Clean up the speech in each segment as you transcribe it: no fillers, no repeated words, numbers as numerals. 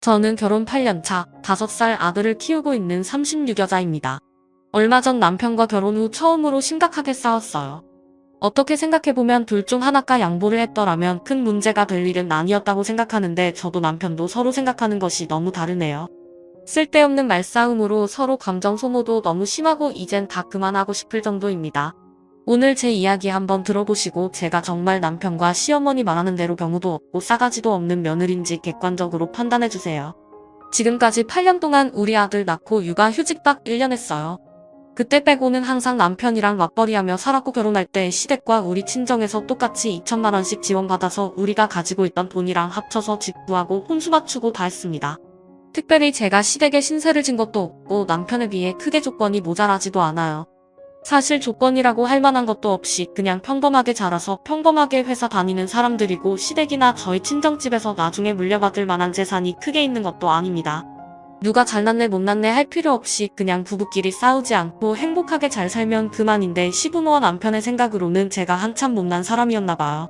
저는 결혼 8년차 5살 아들을 키우고 있는 36여자입니다. 얼마 전 남편과 결혼 후 처음으로 심각하게 싸웠어요. 어떻게 생각해보면 둘 중 하나가 양보를 했더라면 큰 문제가 될 일은 아니었다고 생각하는데 저도 남편도 서로 생각하는 것이 너무 다르네요. 쓸데없는 말싸움으로 서로 감정 소모도 너무 심하고 이젠 다 그만하고 싶을 정도입니다. 오늘 제 이야기 한번 들어보시고 제가 정말 남편과 시어머니 말하는 대로 경우도 없고 싸가지도 없는 며느리인지 객관적으로 판단해주세요. 지금까지 8년 동안 우리 아들 낳고 육아 휴직 딱 1년 했어요. 그때 빼고는 항상 남편이랑 맞벌이하며 살았고 결혼할 때 시댁과 우리 친정에서 똑같이 2천만 원씩 지원받아서 우리가 가지고 있던 돈이랑 합쳐서 집 구하고 혼수 맞추고 다 했습니다. 특별히 제가 시댁에 신세를 진 것도 없고 남편에 비해 크게 조건이 모자라지도 않아요. 사실 조건이라고 할 만한 것도 없이 그냥 평범하게 자라서 평범하게 회사 다니는 사람들이고 시댁이나 저희 친정집에서 나중에 물려받을 만한 재산이 크게 있는 것도 아닙니다. 누가 잘났네 못났네 할 필요 없이 그냥 부부끼리 싸우지 않고 행복하게 잘 살면 그만인데 시부모와 남편의 생각으로는 제가 한참 못난 사람이었나 봐요.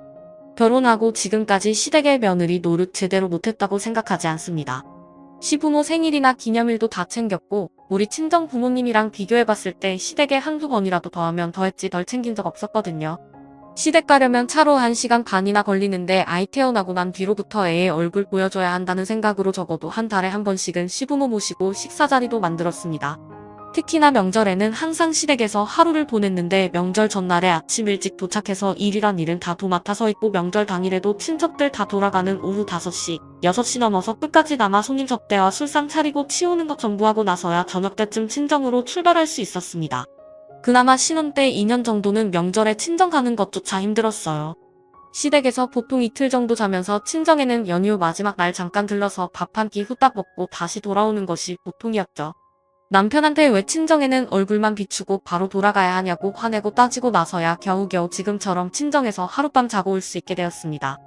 결혼하고 지금까지 시댁의 며느리 노릇 제대로 못했다고 생각하지 않습니다. 시부모 생일이나 기념일도 다 챙겼고 우리 친정 부모님이랑 비교해봤을 때 시댁에 한두 번이라도 더하면 더했지 덜 챙긴 적 없었거든요. 시댁 가려면 차로 1시간 반이나 걸리는데 아이 태어나고 난 뒤로부터 애의 얼굴 보여줘야 한다는 생각으로 적어도 한 달에 한 번씩은 시부모 모시고 식사 자리도 만들었습니다. 특히나 명절에는 항상 시댁에서 하루를 보냈는데 명절 전날에 아침 일찍 도착해서 일이란 일은 다 도맡아 서 있고 명절 당일에도 친척들 다 돌아가는 오후 5시, 6시 넘어서 끝까지 남아 손님 접대와 술상 차리고 치우는 것 전부 하고 나서야 저녁 때쯤 친정으로 출발할 수 있었습니다. 그나마 신혼 때 2년 정도는 명절에 친정 가는 것조차 힘들었어요. 시댁에서 보통 이틀 정도 자면서 친정에는 연휴 마지막 날 잠깐 들러서 밥 한 끼 후딱 먹고 다시 돌아오는 것이 보통이었죠. 남편한테 왜 친정에는 얼굴만 비추고 바로 돌아가야 하냐고 화내고 따지고 나서야 겨우겨우 지금처럼 친정에서 하룻밤 자고 올 수 있게 되었습니다.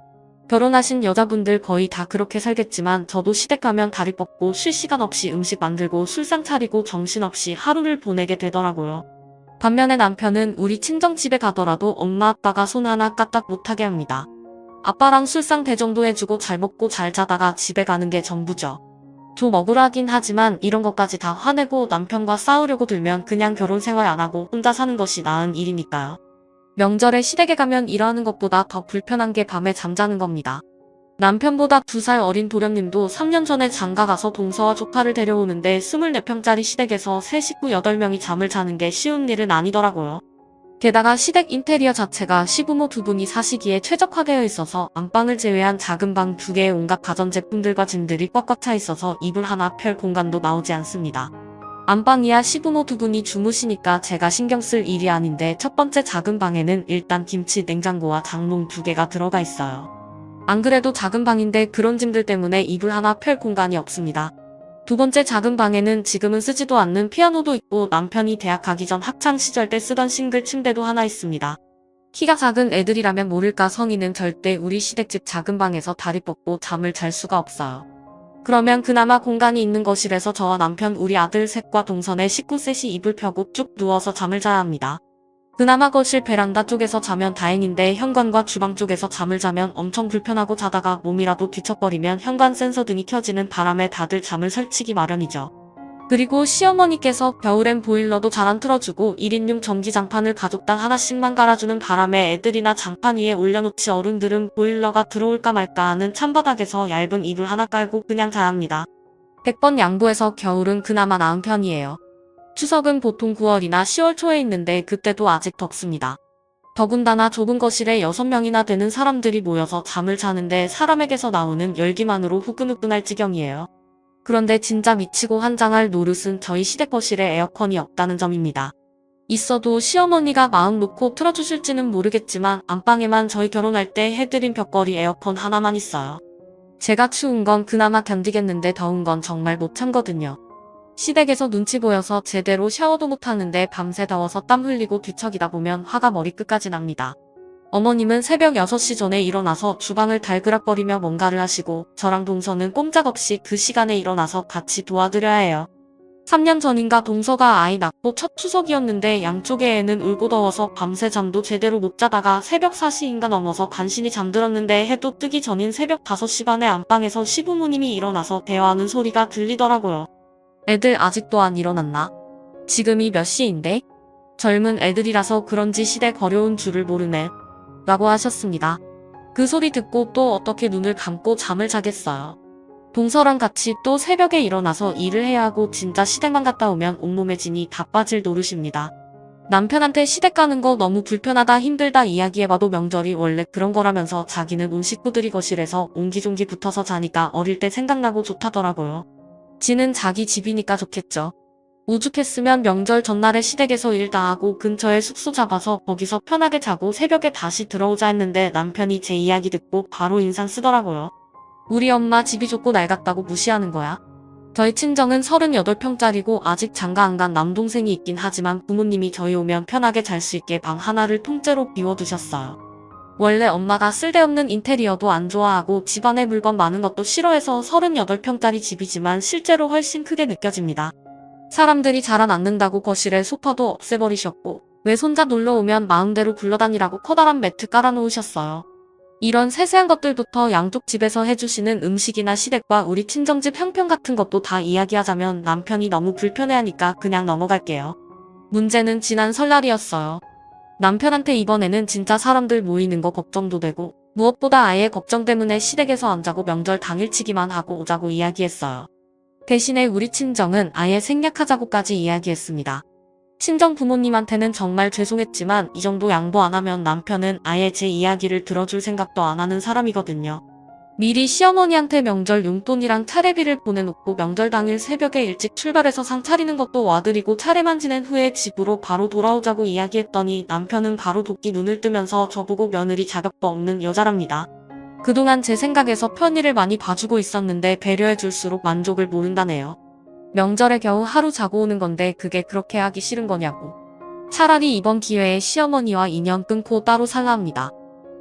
결혼하신 여자분들 거의 다 그렇게 살겠지만 저도 시댁 가면 다리 뻗고 쉴 시간 없이 음식 만들고 술상 차리고 정신없이 하루를 보내게 되더라고요. 반면에 남편은 우리 친정집에 가더라도 엄마 아빠가 손 하나 까딱 못하게 합니다. 아빠랑 술상 대정도 해주고 잘 먹고 잘 자다가 집에 가는 게 전부죠. 좀 억울하긴 하지만 이런 것까지 다 화내고 남편과 싸우려고 들면 그냥 결혼 생활 안 하고 혼자 사는 것이 나은 일이니까요. 명절에 시댁에 가면 일하는 것보다 더 불편한 게 밤에 잠자는 겁니다. 남편보다 2살 어린 도련님도 3년 전에 장가 가서 동서와 조카를 데려오는데 24평짜리 시댁에서 새 식구 8명이 잠을 자는 게 쉬운 일은 아니더라고요. 게다가 시댁 인테리어 자체가 시부모 2분이 사시기에 최적화되어 있어서 안방을 제외한 작은 방 2개에 온갖 가전제품들과 짐들이 꽉꽉 차 있어서 이불 하나 펼 공간도 나오지 않습니다. 안방이야 시부모 2분이 주무시니까 제가 신경 쓸 일이 아닌데 첫 번째 작은 방에는 일단 김치 냉장고와 장롱 2개가 들어가 있어요. 안 그래도 작은 방인데 그런 짐들 때문에 이불 하나 펼 공간이 없습니다. 두 번째 작은 방에는 지금은 쓰지도 않는 피아노도 있고 남편이 대학 가기 전 학창시절 때 쓰던 싱글 침대도 하나 있습니다. 키가 작은 애들이라면 모를까 성인은 절대 우리 시댁집 작은 방에서 다리 뻗고 잠을 잘 수가 없어요. 그러면 그나마 공간이 있는 거실에서 저와 남편 우리 아들 셋과 동선에 식구 셋이 이불 펴고 쭉 누워서 잠을 자야 합니다. 그나마 거실 베란다 쪽에서 자면 다행인데 현관과 주방 쪽에서 잠을 자면 엄청 불편하고 자다가 몸이라도 뒤척거리면 현관 센서 등이 켜지는 바람에 다들 잠을 설치기 마련이죠. 그리고 시어머니께서 겨울엔 보일러도 잘 안 틀어주고 1인용 전기장판을 가족당 하나씩만 갈아주는 바람에 애들이나 장판 위에 올려놓지 어른들은 보일러가 들어올까 말까 하는 찬바닥에서 얇은 이불 하나 깔고 그냥 자야 합니다. 100번 양보해서 겨울은 그나마 나은 편이에요. 추석은 보통 9월이나 10월 초에 있는데 그때도 아직 덥습니다. 더군다나 좁은 거실에 6명이나 되는 사람들이 모여서 잠을 자는데 사람에게서 나오는 열기만으로 후끈후끈할 지경이에요. 그런데 진짜 미치고 환장할 노릇은 저희 시댁 거실에 에어컨이 없다는 점입니다. 있어도 시어머니가 마음 놓고 틀어주실지는 모르겠지만 안방에만 저희 결혼할 때 해드린 벽걸이 에어컨 하나만 있어요. 제가 추운 건 그나마 견디겠는데 더운 건 정말 못 참거든요. 시댁에서 눈치 보여서 제대로 샤워도 못하는데 밤새 더워서 땀 흘리고 뒤척이다 보면 화가 머리끝까지 납니다. 어머님은 새벽 6시 전에 일어나서 주방을 달그락거리며 뭔가를 하시고 저랑 동서는 꼼짝없이 그 시간에 일어나서 같이 도와드려야 해요. 3년 전인가 동서가 아이 낳고 첫 추석이었는데 양쪽의 애는 울고 더워서 밤새 잠도 제대로 못 자다가 새벽 4시인가 넘어서 간신히 잠들었는데 해도 뜨기 전인 새벽 5시 반에 안방에서 시부모님이 일어나서 대화하는 소리가 들리더라고요. 애들 아직도 안 일어났나? 지금이 몇 시인데? 젊은 애들이라서 그런지 시댁 어려운 줄을 모르네. 라고 하셨습니다. 그 소리 듣고 또 어떻게 눈을 감고 잠을 자겠어요. 동서랑 같이 또 새벽에 일어나서 일을 해야 하고 진짜 시댁만 갔다 오면 온몸에 진이 다 빠질 노릇입니다. 남편한테 시댁 가는 거 너무 불편하다 힘들다 이야기해봐도 명절이 원래 그런 거라면서 자기는 온 식구들이 거실에서 옹기종기 붙어서 자니까 어릴 때 생각나고 좋다더라고요. 지는 자기 집이니까 좋겠죠. 오죽했으면 명절 전날에 시댁에서 일 다 하고 근처에 숙소 잡아서 거기서 편하게 자고 새벽에 다시 들어오자 했는데 남편이 제 이야기 듣고 바로 인상 쓰더라고요. 우리 엄마 집이 좁고 낡았다고 무시하는 거야. 저희 친정은 38평짜리고 아직 장가 안 간 남동생이 있긴 하지만 부모님이 저희 오면 편하게 잘 수 있게 방 하나를 통째로 비워두셨어요. 원래 엄마가 쓸데없는 인테리어도 안 좋아하고 집안에 물건 많은 것도 싫어해서 38평짜리 집이지만 실제로 훨씬 크게 느껴집니다. 사람들이 잘 안 앉는다고 거실에 소파도 없애버리셨고 외손자 놀러 오면 마음대로 굴러다니라고 커다란 매트 깔아놓으셨어요. 이런 세세한 것들부터 양쪽 집에서 해주시는 음식이나 시댁과 우리 친정집 형편 같은 것도 다 이야기하자면 남편이 너무 불편해하니까 그냥 넘어갈게요. 문제는 지난 설날이었어요. 남편한테 이번에는 진짜 사람들 모이는 거 걱정도 되고 무엇보다 아예 걱정 때문에 시댁에서 안 자고 명절 당일치기만 하고 오자고 이야기했어요. 대신에 우리 친정은 아예 생략하자고까지 이야기했습니다. 친정 부모님한테는 정말 죄송했지만 이 정도 양보 안 하면 남편은 아예 제 이야기를 들어줄 생각도 안 하는 사람이거든요. 미리 시어머니한테 명절 용돈이랑 차례비를 보내놓고 명절 당일 새벽에 일찍 출발해서 상 차리는 것도 와드리고 차례만 지낸 후에 집으로 바로 돌아오자고 이야기했더니 남편은 바로 도끼 눈을 뜨면서 저보고 며느리 자격도 없는 여자랍니다. 그동안 제 생각에서 편의를 많이 봐주고 있었는데 배려해줄수록 만족을 모른다네요. 명절에 겨우 하루 자고 오는 건데 그게 그렇게 하기 싫은 거냐고. 차라리 이번 기회에 시어머니와 인연 끊고 따로 살라 합니다.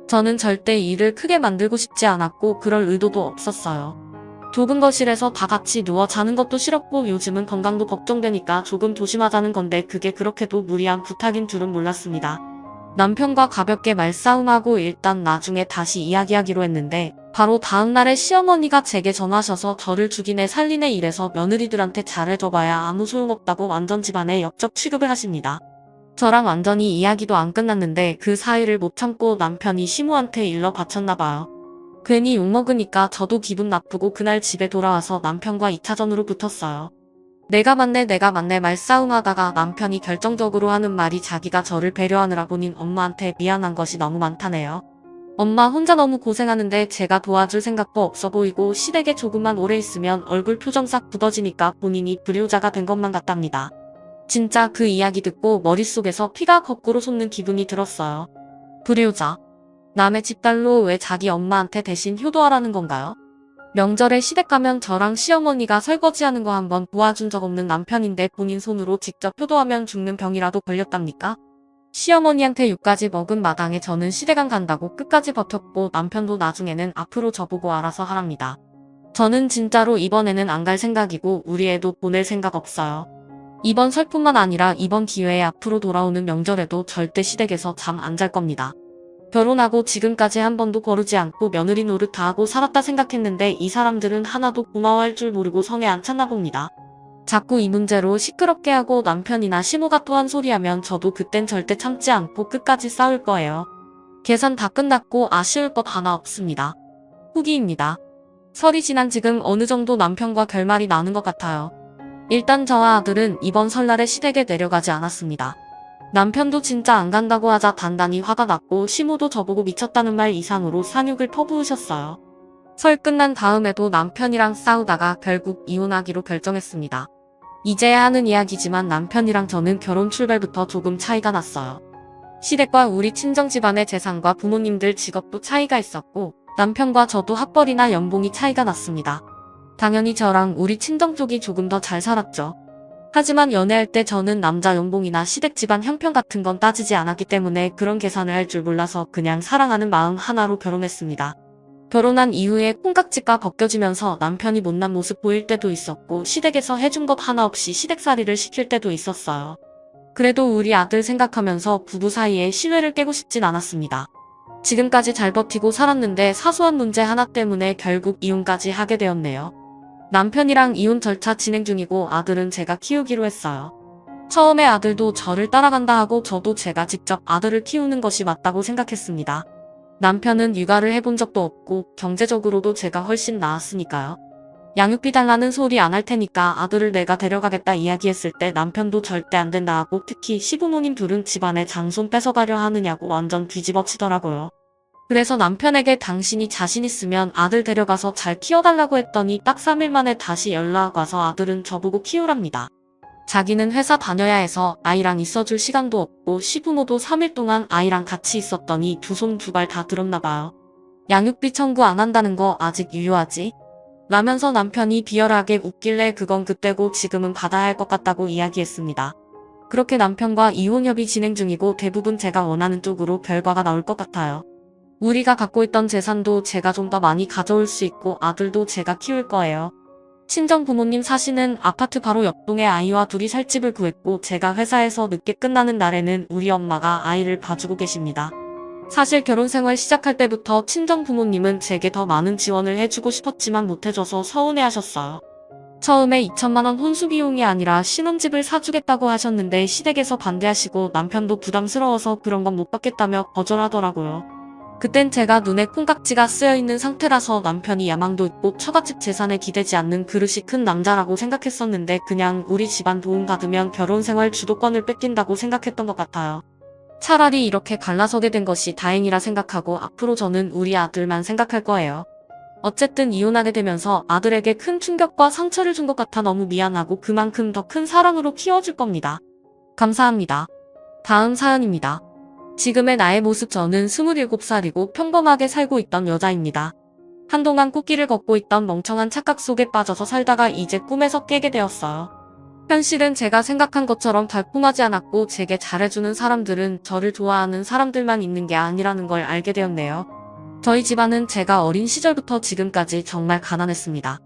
저는 절대 일을 크게 만들고 싶지 않았고 그럴 의도도 없었어요. 좁은 거실에서 다 같이 누워 자는 것도 싫었고 요즘은 건강도 걱정되니까 조금 조심하자는 건데 그게 그렇게도 무리한 부탁인 줄은 몰랐습니다. 남편과 가볍게 말싸움하고 일단 나중에 다시 이야기하기로 했는데 바로 다음날에 시어머니가 제게 전화하셔서 저를 죽이네 살리네 이래서 며느리들한테 잘해줘봐야 아무 소용없다고 완전 집안에 역적 취급을 하십니다. 저랑 완전히 이야기도 안 끝났는데 그 사이를 못 참고 남편이 시모한테 일러 바쳤나봐요. 괜히 욕먹으니까 저도 기분 나쁘고 그날 집에 돌아와서 남편과 2차전으로 붙었어요. 내가 맞네 말싸움하다가 남편이 결정적으로 하는 말이 자기가 저를 배려하느라 본인 엄마한테 미안한 것이 너무 많다네요. 엄마 혼자 너무 고생하는데 제가 도와줄 생각도 없어 보이고 시댁에 조금만 오래 있으면 얼굴 표정 싹 굳어지니까 본인이 불효자가 된 것만 같답니다. 진짜 그 이야기 듣고 머릿속에서 피가 거꾸로 솟는 기분이 들었어요. 불효자. 남의 집딸로 왜 자기 엄마한테 대신 효도하라는 건가요? 명절에 시댁 가면 저랑 시어머니가 설거지하는 거 한번 도와준 적 없는 남편인데 본인 손으로 직접 효도하면 죽는 병이라도 걸렸답니까? 시어머니한테 욕까지 먹은 마당에 저는 시댁 안 간다고 끝까지 버텼고 남편도 나중에는 앞으로 저보고 알아서 하랍니다. 저는 진짜로 이번에는 안 갈 생각이고 우리 애도 보낼 생각 없어요. 이번 설뿐만 아니라 이번 기회에 앞으로 돌아오는 명절에도 절대 시댁에서 잠 안 잘 겁니다. 결혼하고 지금까지 한 번도 거르지 않고 며느리 노릇 다 하고 살았다 생각했는데 이 사람들은 하나도 고마워할 줄 모르고 성에 안 찼나 봅니다. 자꾸 이 문제로 시끄럽게 하고 남편이나 시모가 또 한 소리 하면 저도 그땐 절대 참지 않고 끝까지 싸울 거예요. 계산 다 끝났고 아쉬울 것 하나 없습니다. 후기입니다. 설이 지난 지금 어느 정도 남편과 결말이 나는 것 같아요. 일단 저와 아들은 이번 설날에 시댁에 내려가지 않았습니다. 남편도 진짜 안 간다고 하자 단단히 화가 났고 시모도 저보고 미쳤다는 말 이상으로 산육을 퍼부으셨어요. 설 끝난 다음에도 남편이랑 싸우다가 결국 이혼하기로 결정했습니다. 이제야 하는 이야기지만 남편이랑 저는 결혼 출발부터 조금 차이가 났어요. 시댁과 우리 친정 집안의 재산과 부모님들 직업도 차이가 있었고 남편과 저도 학벌이나 연봉이 차이가 났습니다. 당연히 저랑 우리 친정 쪽이 조금 더 잘 살았죠. 하지만 연애할 때 저는 남자 연봉이나 시댁 집안 형편 같은 건 따지지 않았기 때문에 그런 계산을 할 줄 몰라서 그냥 사랑하는 마음 하나로 결혼했습니다. 결혼한 이후에 콩깍지가 벗겨지면서 남편이 못난 모습 보일 때도 있었고 시댁에서 해준 것 하나 없이 시댁살이를 시킬 때도 있었어요. 그래도 우리 아들 생각하면서 부부 사이에 신뢰를 깨고 싶진 않았습니다. 지금까지 잘 버티고 살았는데 사소한 문제 하나 때문에 결국 이혼까지 하게 되었네요. 남편이랑 이혼 절차 진행 중이고 아들은 제가 키우기로 했어요. 처음에 아들도 저를 따라간다 하고 저도 제가 직접 아들을 키우는 것이 맞다고 생각했습니다. 남편은 육아를 해본 적도 없고 경제적으로도 제가 훨씬 나았으니까요. 양육비 달라는 소리 안 할 테니까 아들을 내가 데려가겠다 이야기했을 때 남편도 절대 안 된다 하고 특히 시부모님 둘은 집안에 장손 뺏어가려 하느냐고 완전 뒤집어치더라고요. 그래서 남편에게 당신이 자신 있으면 아들 데려가서 잘 키워달라고 했더니 딱 3일 만에 다시 연락 와서 아들은 저보고 키우랍니다. 자기는 회사 다녀야 해서 아이랑 있어줄 시간도 없고 시부모도 3일 동안 아이랑 같이 있었더니 두 손 두 발 다 들었나 봐요. 양육비 청구 안 한다는 거 아직 유효하지? 라면서 남편이 비열하게 웃길래 그건 그때고 지금은 받아야 할 것 같다고 이야기했습니다. 그렇게 남편과 이혼 협의 진행 중이고 대부분 제가 원하는 쪽으로 결과가 나올 것 같아요. 우리가 갖고 있던 재산도 제가 좀 더 많이 가져올 수 있고 아들도 제가 키울 거예요. 친정 부모님 사시는 아파트 바로 옆동에 아이와 둘이 살 집을 구했고 제가 회사에서 늦게 끝나는 날에는 우리 엄마가 아이를 봐주고 계십니다. 사실 결혼 생활 시작할 때부터 친정 부모님은 제게 더 많은 지원을 해주고 싶었지만 못해줘서 서운해하셨어요. 처음에 2천만 원 혼수 비용이 아니라 신혼집을 사주겠다고 하셨는데 시댁에서 반대하시고 남편도 부담스러워서 그런 건 못 받겠다며 거절하더라고요. 그땐 제가 눈에 콩깍지가 쓰여있는 상태라서 남편이 야망도 있고 처갓집 재산에 기대지 않는 그릇이 큰 남자라고 생각했었는데 그냥 우리 집안 도움받으면 결혼생활 주도권을 뺏긴다고 생각했던 것 같아요. 차라리 이렇게 갈라서게 된 것이 다행이라 생각하고 앞으로 저는 우리 아들만 생각할 거예요. 어쨌든 이혼하게 되면서 아들에게 큰 충격과 상처를 준 것 같아 너무 미안하고 그만큼 더 큰 사랑으로 키워줄 겁니다. 감사합니다. 다음 사연입니다. 지금의 나의 모습 저는 27살이고 평범하게 살고 있던 여자입니다. 한동안 꽃길을 걷고 있던 멍청한 착각 속에 빠져서 살다가 이제 꿈에서 깨게 되었어요. 현실은 제가 생각한 것처럼 달콤하지 않았고 제게 잘해주는 사람들은 저를 좋아하는 사람들만 있는 게 아니라는 걸 알게 되었네요. 저희 집안은 제가 어린 시절부터 지금까지 정말 가난했습니다.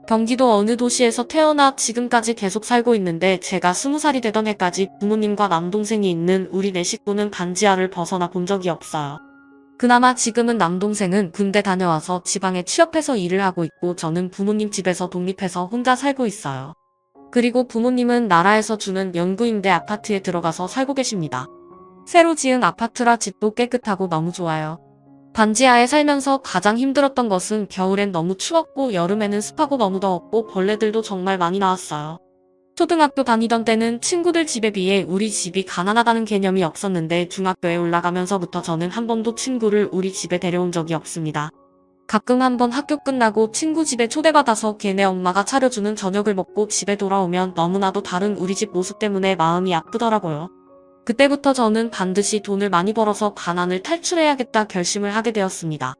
경기도 어느 도시에서 태어나 지금까지 계속 살고 있는데 제가 20살이 되던 해까지 부모님과 남동생이 있는 우리 네 식구는 반지하를 벗어나 본 적이 없어요. 그나마 지금은 남동생은 군대 다녀와서 지방에 취업해서 일을 하고 있고 저는 부모님 집에서 독립해서 혼자 살고 있어요. 그리고 부모님은 나라에서 주는 연구임대 아파트에 들어가서 살고 계십니다. 새로 지은 아파트라 집도 깨끗하고 너무 좋아요. 반지하에 살면서 가장 힘들었던 것은 겨울엔 너무 추웠고 여름에는 습하고 너무 더웠고 벌레들도 정말 많이 나왔어요. 초등학교 다니던 때는 친구들 집에 비해 우리 집이 가난하다는 개념이 없었는데 중학교에 올라가면서부터 저는 한 번도 친구를 우리 집에 데려온 적이 없습니다. 가끔 한번 학교 끝나고 친구 집에 초대받아서 걔네 엄마가 차려주는 저녁을 먹고 집에 돌아오면 너무나도 다른 우리 집 모습 때문에 마음이 아프더라고요. 그때부터 저는 반드시 돈을 많이 벌어서 가난을 탈출해야겠다 결심을 하게 되었습니다.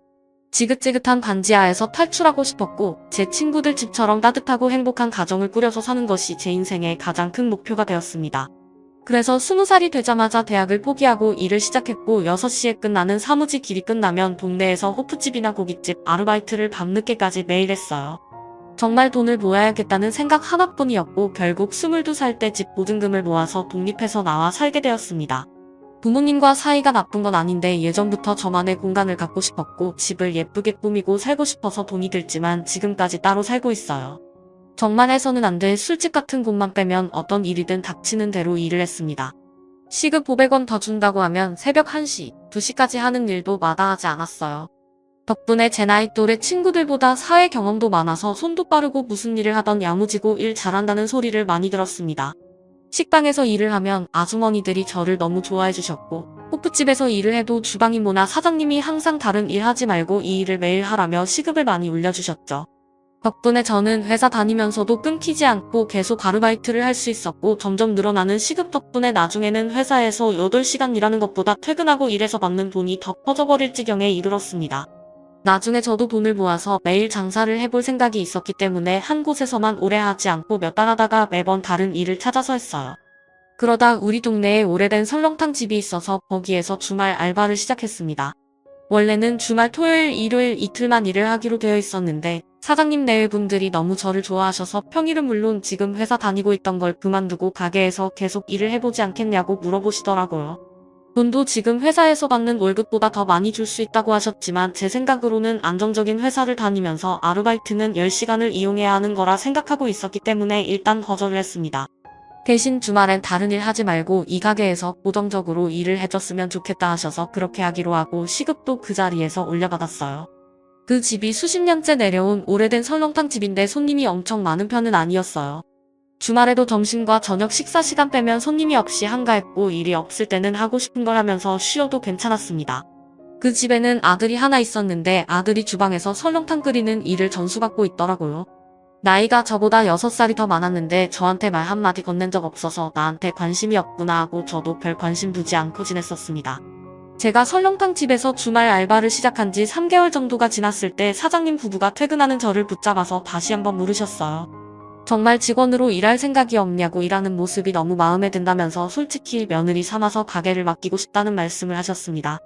지긋지긋한 반지하에서 탈출하고 싶었고 제 친구들 집처럼 따뜻하고 행복한 가정을 꾸려서 사는 것이 제 인생의 가장 큰 목표가 되었습니다. 그래서 20살이 되자마자 대학을 포기하고 일을 시작했고 6시에 끝나는 사무직 길이 끝나면 동네에서 호프집이나 고깃집 아르바이트를 밤늦게까지 매일 했어요. 정말 돈을 모아야겠다는 생각 하나뿐이었고 결국 22살 때 집 보증금을 모아서 독립해서 나와 살게 되었습니다. 부모님과 사이가 나쁜 건 아닌데 예전부터 저만의 공간을 갖고 싶었고 집을 예쁘게 꾸미고 살고 싶어서 돈이 들지만 지금까지 따로 살고 있어요. 정말 해서는 안 될 술집 같은 곳만 빼면 어떤 일이든 닥치는 대로 일을 했습니다. 시급 500원 더 준다고 하면 새벽 1시, 2시까지 하는 일도 마다하지 않았어요. 덕분에 제 나이 또래 친구들보다 사회 경험도 많아서 손도 빠르고 무슨 일을 하던 야무지고 일 잘한다는 소리를 많이 들었습니다. 식당에서 일을 하면 아주머니들이 저를 너무 좋아해 주셨고 호프집에서 일을 해도 주방 이모나 사장님이 항상 다른 일 하지 말고 이 일을 매일 하라며 시급을 많이 올려주셨죠. 덕분에 저는 회사 다니면서도 끊기지 않고 계속 아르바이트를 할 수 있었고 점점 늘어나는 시급 덕분에 나중에는 회사에서 8시간 일하는 것보다 퇴근하고 일해서 받는 돈이 더 커져버릴 지경에 이르렀습니다. 나중에 저도 돈을 모아서 매일 장사를 해볼 생각이 있었기 때문에 한 곳에서만 오래 하지 않고 몇 달 하다가 매번 다른 일을 찾아서 했어요. 그러다 우리 동네에 오래된 설렁탕 집이 있어서 거기에서 주말 알바를 시작했습니다. 원래는 주말 토요일, 일요일 이틀만 일을 하기로 되어 있었는데 사장님 내외 분들이 너무 저를 좋아하셔서 평일은 물론 지금 회사 다니고 있던 걸 그만두고 가게에서 계속 일을 해보지 않겠냐고 물어보시더라고요. 돈도 지금 회사에서 받는 월급보다 더 많이 줄 수 있다고 하셨지만 제 생각으로는 안정적인 회사를 다니면서 아르바이트는 10시간을 이용해야 하는 거라 생각하고 있었기 때문에 일단 거절을 했습니다. 대신 주말엔 다른 일 하지 말고 이 가게에서 고정적으로 일을 해줬으면 좋겠다 하셔서 그렇게 하기로 하고 시급도 그 자리에서 올려받았어요. 그 집이 수십 년째 내려온 오래된 설렁탕 집인데 손님이 엄청 많은 편은 아니었어요. 주말에도 점심과 저녁 식사 시간 빼면 손님이 없이 한가했고 일이 없을 때는 하고 싶은 걸 하면서 쉬어도 괜찮았습니다. 그 집에는 아들이 하나 있었는데 아들이 주방에서 설렁탕 끓이는 일을 전수받고 있더라고요. 나이가 저보다 6살이 더 많았는데 저한테 말 한마디 건넨 적 없어서 나한테 관심이 없구나 하고 저도 별 관심 두지 않고 지냈었습니다. 제가 설렁탕 집에서 주말 알바를 시작한 지 3개월 정도가 지났을 때 사장님 부부가 퇴근하는 저를 붙잡아서 다시 한번 물으셨어요. 정말 직원으로 일할 생각이 없냐고 일하는 모습이 너무 마음에 든다면서 솔직히 며느리 삼아서 가게를 맡기고 싶다는 말씀을 하셨습니다.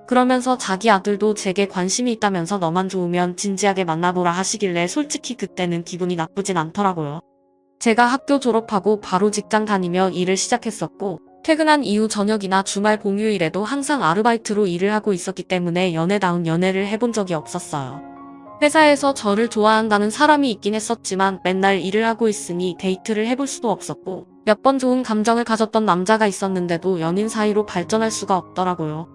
그러면서 자기 아들도 제게 관심이 있다면서 너만 좋으면 진지하게 만나보라 하시길래 솔직히 그때는 기분이 나쁘진 않더라고요. 제가 학교 졸업하고 바로 직장 다니며 일을 시작했었고 퇴근한 이후 저녁이나 주말 공휴일에도 항상 아르바이트로 일을 하고 있었기 때문에 연애다운 연애를 해본 적이 없었어요. 회사에서 저를 좋아한다는 사람이 있긴 했었지만 맨날 일을 하고 있으니 데이트를 해볼 수도 없었고 몇 번 좋은 감정을 가졌던 남자가 있었는데도 연인 사이로 발전할 수가 없더라고요.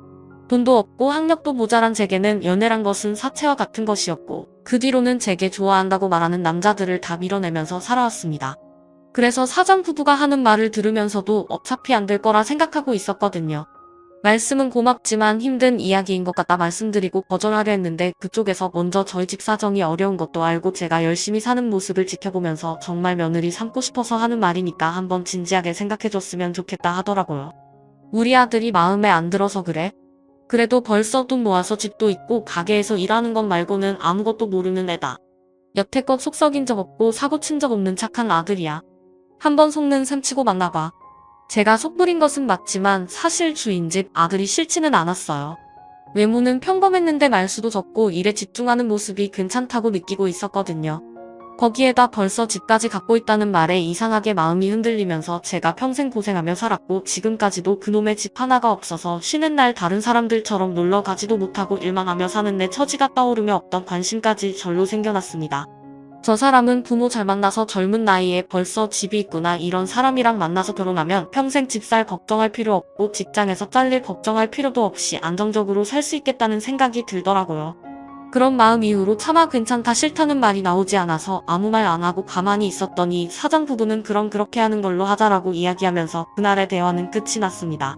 돈도 없고 학력도 모자란 제게는 연애란 것은 사채와 같은 것이었고 그 뒤로는 제게 좋아한다고 말하는 남자들을 다 밀어내면서 살아왔습니다. 그래서 사장 부부가 하는 말을 들으면서도 어차피 안 될 거라 생각하고 있었거든요. 말씀은 고맙지만 힘든 이야기인 것 같다 말씀드리고 거절하려 했는데 그쪽에서 먼저 저희 집 사정이 어려운 것도 알고 제가 열심히 사는 모습을 지켜보면서 정말 며느리 삼고 싶어서 하는 말이니까 한번 진지하게 생각해줬으면 좋겠다 하더라고요. 우리 아들이 마음에 안 들어서 그래? 그래도 벌써 돈 모아서 집도 있고 가게에서 일하는 것 말고는 아무것도 모르는 애다. 여태껏 속 썩인 적 없고 사고 친 적 없는 착한 아들이야. 한번 속는 셈 치고 만나봐. 제가 속부린 것은 맞지만 사실 주인집 아들이 싫지는 않았어요. 외모는 평범했는데 말수도 적고 일에 집중하는 모습이 괜찮다고 느끼고 있었거든요. 거기에다 벌써 집까지 갖고 있다는 말에 이상하게 마음이 흔들리면서 제가 평생 고생하며 살았고 지금까지도 그놈의 집 하나가 없어서 쉬는 날 다른 사람들처럼 놀러 가지도 못하고 일만 하며 사는 내 처지가 떠오르며 없던 관심까지 절로 생겨났습니다. 저 사람은 부모 잘 만나서 젊은 나이에 벌써 집이 있구나 이런 사람이랑 만나서 결혼하면 평생 집 살 걱정할 필요 없고 직장에서 잘릴 걱정할 필요도 없이 안정적으로 살 수 있겠다는 생각이 들더라고요. 그런 마음 이후로 차마 괜찮다 싫다는 말이 나오지 않아서 아무 말 안 하고 가만히 있었더니 사장 부부는 그럼 그렇게 하는 걸로 하자라고 이야기하면서 그날의 대화는 끝이 났습니다.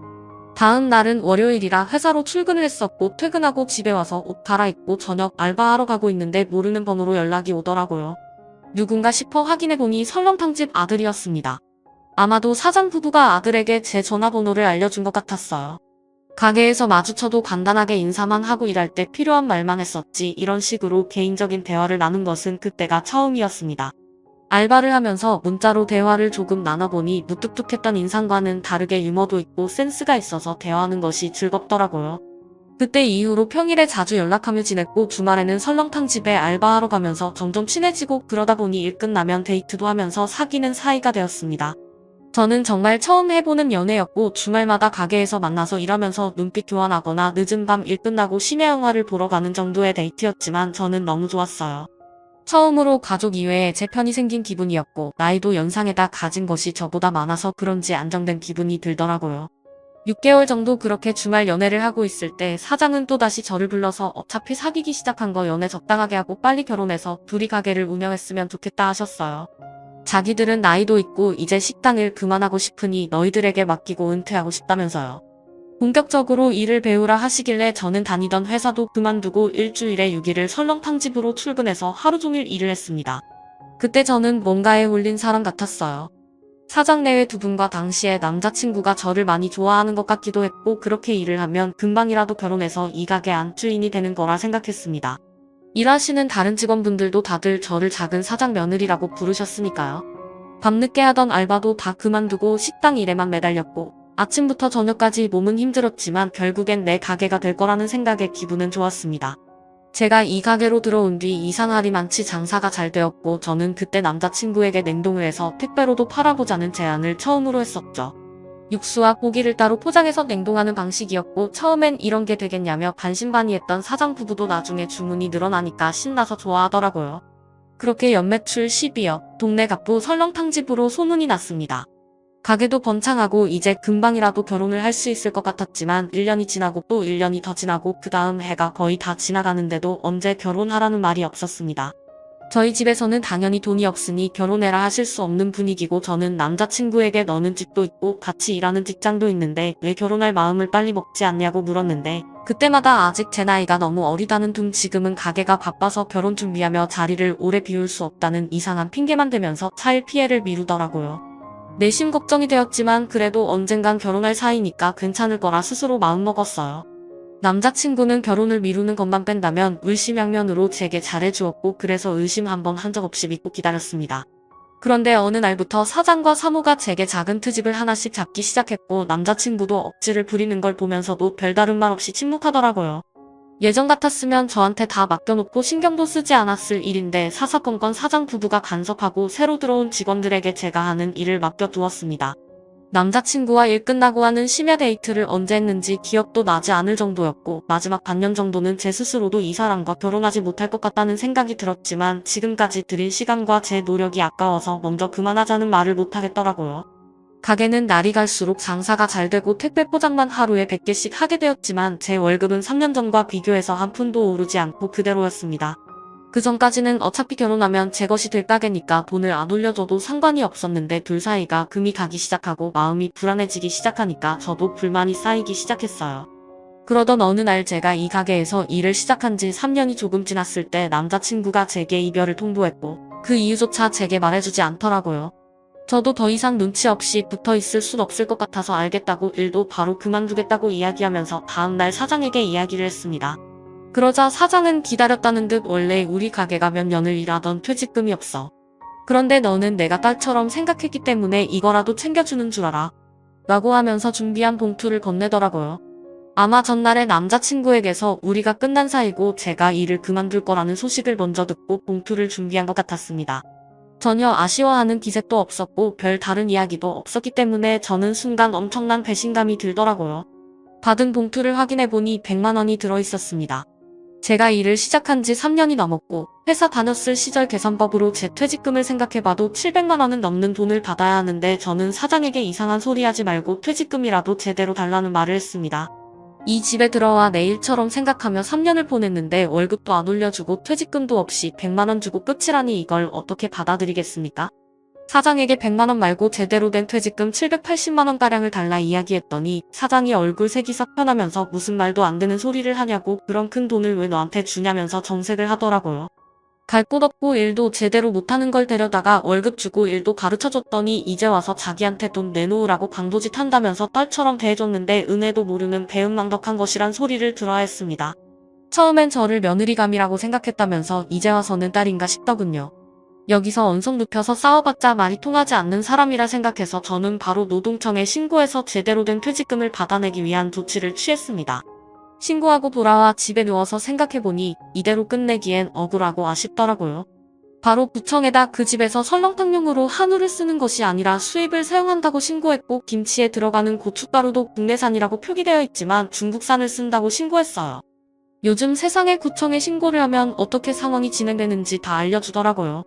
다음 날은 월요일이라 회사로 출근을 했었고 퇴근하고 집에 와서 옷 갈아입고 저녁 알바하러 가고 있는데 모르는 번호로 연락이 오더라고요. 누군가 싶어 확인해보니 설렁탕집 아들이었습니다. 아마도 사장 부부가 아들에게 제 전화번호를 알려준 것 같았어요. 가게에서 마주쳐도 간단하게 인사만 하고 일할 때 필요한 말만 했었지 이런 식으로 개인적인 대화를 나눈 것은 그때가 처음이었습니다. 알바를 하면서 문자로 대화를 조금 나눠보니 무뚝뚝했던 인상과는 다르게 유머도 있고 센스가 있어서 대화하는 것이 즐겁더라고요. 그때 이후로 평일에 자주 연락하며 지냈고 주말에는 설렁탕 집에 알바하러 가면서 점점 친해지고 그러다 보니 일 끝나면 데이트도 하면서 사귀는 사이가 되었습니다. 저는 정말 처음 해보는 연애였고 주말마다 가게에서 만나서 일하면서 눈빛 교환하거나 늦은 밤 일 끝나고 심야 영화를 보러 가는 정도의 데이트였지만 저는 너무 좋았어요. 처음으로 가족 이외에 제 편이 생긴 기분이었고 나이도 연상에다 가진 것이 저보다 많아서 그런지 안정된 기분이 들더라고요. 6개월 정도 그렇게 주말 연애를 하고 있을 때 사장은 또다시 저를 불러서 어차피 사귀기 시작한 거 연애 적당하게 하고 빨리 결혼해서 둘이 가게를 운영했으면 좋겠다 하셨어요. 자기들은 나이도 있고 이제 식당 일 그만하고 싶으니 너희들에게 맡기고 은퇴하고 싶다면서요. 본격적으로 일을 배우라 하시길래 저는 다니던 회사도 그만두고 일주일에 6일을 설렁탕집으로 출근해서 하루 종일 일을 했습니다. 그때 저는 뭔가에 홀린 사람 같았어요. 사장 내외 두 분과 당시에 남자친구가 저를 많이 좋아하는 것 같기도 했고 그렇게 일을 하면 금방이라도 결혼해서 이 가게 안주인이 되는 거라 생각했습니다. 일하시는 다른 직원분들도 다들 저를 작은 사장 며느리라고 부르셨으니까요. 밤늦게 하던 알바도 다 그만두고 식당 일에만 매달렸고 아침부터 저녁까지 몸은 힘들었지만 결국엔 내 가게가 될 거라는 생각에 기분은 좋았습니다. 제가 이 가게로 들어온 뒤 이상할이 많지 장사가 잘 되었고 저는 그때 남자친구에게 냉동을 해서 택배로도 팔아보자는 제안을 처음으로 했었죠. 육수와 고기를 따로 포장해서 냉동하는 방식이었고 처음엔 이런 게 되겠냐며 반신반의했던 사장 부부도 나중에 주문이 늘어나니까 신나서 좋아하더라고요. 그렇게 연매출 12억, 동네 갑부 설렁탕집으로 소문이 났습니다. 가게도 번창하고 이제 금방이라도 결혼을 할 수 있을 것 같았지만 1년이 지나고 또 1년이 더 지나고 그 다음 해가 거의 다 지나가는데도 언제 결혼하라는 말이 없었습니다. 저희 집에서는 당연히 돈이 없으니 결혼해라 하실 수 없는 분위기고 저는 남자친구에게 너는 집도 있고 같이 일하는 직장도 있는데 왜 결혼할 마음을 빨리 먹지 않냐고 물었는데 그때마다 아직 제 나이가 너무 어리다는 둥 지금은 가게가 바빠서 결혼 준비하며 자리를 오래 비울 수 없다는 이상한 핑계만 대면서 차일 피해를 미루더라고요. 내심 걱정이 되었지만 그래도 언젠간 결혼할 사이니까 괜찮을 거라 스스로 마음먹었어요. 남자친구는 결혼을 미루는 것만 뺀다면 물심양면으로 제게 잘해주었고 그래서 의심 한번 한 적 없이 믿고 기다렸습니다. 그런데 어느 날부터 사장과 사모가 제게 작은 트집을 하나씩 잡기 시작했고 남자친구도 억지를 부리는 걸 보면서도 별다른 말 없이 침묵하더라고요. 예전 같았으면 저한테 다 맡겨놓고 신경도 쓰지 않았을 일인데 사사건건 사장 부부가 간섭하고 새로 들어온 직원들에게 제가 하는 일을 맡겨두었습니다. 남자친구와 일 끝나고 하는 심야 데이트를 언제 했는지 기억도 나지 않을 정도였고 마지막 반년 정도는 제 스스로도 이 사람과 결혼하지 못할 것 같다는 생각이 들었지만 지금까지 들인 시간과 제 노력이 아까워서 먼저 그만하자는 말을 못하겠더라고요. 가게는 날이 갈수록 장사가 잘 되고 택배 포장만 하루에 100개씩 하게 되었지만 제 월급은 3년 전과 비교해서 한 푼도 오르지 않고 그대로였습니다. 그 전까지는 어차피 결혼하면 제 것이 될 가게니까 돈을 안 올려줘도 상관이 없었는데 둘 사이가 금이 가기 시작하고 마음이 불안해지기 시작하니까 저도 불만이 쌓이기 시작했어요. 그러던 어느 날 제가 이 가게에서 일을 시작한 지 3년이 조금 지났을 때 남자친구가 제게 이별을 통보했고 그 이유조차 제게 말해주지 않더라고요. 저도 더 이상 눈치 없이 붙어 있을 순 없을 것 같아서 알겠다고 일도 바로 그만두겠다고 이야기하면서 다음날 사장에게 이야기를 했습니다. 그러자 사장은 기다렸다는 듯 원래 우리 가게가 몇 년을 일하던 퇴직금이 없어. 그런데 너는 내가 딸처럼 생각했기 때문에 이거라도 챙겨주는 줄 알아. 라고 하면서 준비한 봉투를 건네더라고요. 아마 전날에 남자친구에게서 우리가 끝난 사이고 제가 일을 그만둘 거라는 소식을 먼저 듣고 봉투를 준비한 것 같았습니다. 전혀 아쉬워하는 기색도 없었고 별 다른 이야기도 없었기 때문에 저는 순간 엄청난 배신감이 들더라고요. 받은 봉투를 확인해보니 100만 원이 들어있었습니다. 제가 일을 시작한 지 3년이 넘었고 회사 다녔을 시절 계산법으로 제 퇴직금을 생각해봐도 700만 원은 넘는 돈을 받아야 하는데 저는 사장에게 이상한 소리 하지 말고 퇴직금이라도 제대로 달라는 말을 했습니다. 이 집에 들어와 내 일처럼 생각하며 3년을 보냈는데 월급도 안 올려주고 퇴직금도 없이 100만 원 주고 끝이라니 이걸 어떻게 받아들이겠습니까? 사장에게 100만 원 말고 제대로 된 퇴직금 780만 원가량을 달라 이야기했더니 사장이 얼굴 색이 싹 변하면서 무슨 말도 안 되는 소리를 하냐고 그런 큰 돈을 왜 너한테 주냐면서 정색을 하더라고요. 갈 곳 없고 일도 제대로 못하는 걸 데려다가 월급 주고 일도 가르쳐줬더니 이제 와서 자기한테 돈 내놓으라고 강도짓 한다면서 딸처럼 대해줬는데 은혜도 모르는 배은망덕한 것이란 소리를 들어야 했습니다. 처음엔 저를 며느리감이라고 생각했다면서 이제 와서는 딸인가 싶더군요. 여기서 언성 눕혀서 싸워봤자 말이 통하지 않는 사람이라 생각해서 저는 바로 노동청에 신고해서 제대로 된 퇴직금을 받아내기 위한 조치를 취했습니다. 신고하고 돌아와 집에 누워서 생각해보니 이대로 끝내기엔 억울하고 아쉽더라고요. 바로 구청에다 그 집에서 설렁탕용으로 한우를 쓰는 것이 아니라 수입을 사용한다고 신고했고 김치에 들어가는 고춧가루도 국내산이라고 표기되어 있지만 중국산을 쓴다고 신고했어요. 요즘 세상에 구청에 신고를 하면 어떻게 상황이 진행되는지 다 알려주더라고요.